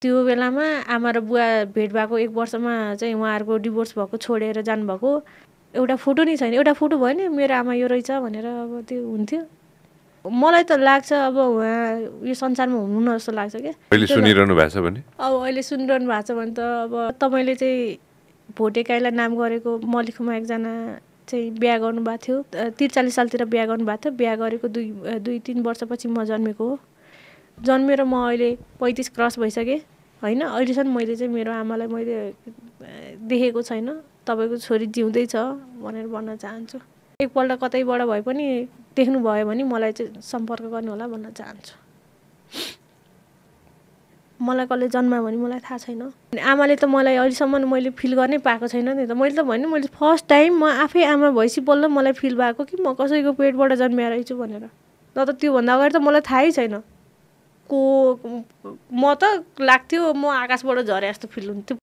त्यो बेलामा आमा र बुवा भेट भएको 1 वर्षमा चाहिँ उहाँहरूको डिभोर्स भएको छोडेर जानुभएको एउटा फोटो नै छैन। एउटा फोटो भयो नि मेरो आमा यो रहेछ भनेर अब त्यो हुन्थ्यो। मलाई त लाग्छ अब उहाँ यो संसारमा हुनुहुन्न जस्तो लाग्छ क्या। अहिले सुनिरहनु भएको छ भने अब अहिले सुनिरहनु भएको छ भने त अब तपाईँले चाहिँ भोटेकाईलाई नाम गरेको मलिखुमा एकजना चाहिँ बिहा गर्नुभएको थियो। 43 सालतिर बिहा गर्नुभएको थियो। बिहा गरेको 2-3 वर्षपछि म जन्मेको हो। जन्मेर म अहिले 35 क्रस भइसकेँ होइन। अहिलेसम्म मैले चाहिँ मेरो आमालाई मैले देखेको छैन। तपाईँको छोरी जिउँदै छ भनेर भन्न चाहन्छु। एकपल्ट कतैबाट भए पनि देख्नुभयो भने मलाई चाहिँ सम्पर्क गर्नु होला भन्न चाहन्छु। मलाई कसले जन्मायो भने मलाई थाहा छैन। आमाले त मलाई अहिलेसम्म मैले फिल गर्नै पाएको छैन नि त। मैले त भने मैले फर्स्ट टाइम म आफै आमा भएपछि बल्ल मलाई फिल भएको कि म कसैको पेटबाट जन्मिएर रहेछु भनेर। न त त्योभन्दा अगाडि त मलाई थाहै छैन को म त लाग्थ्यो म आकाशबाट झरे जस्तो फिल हुन्थ्यो।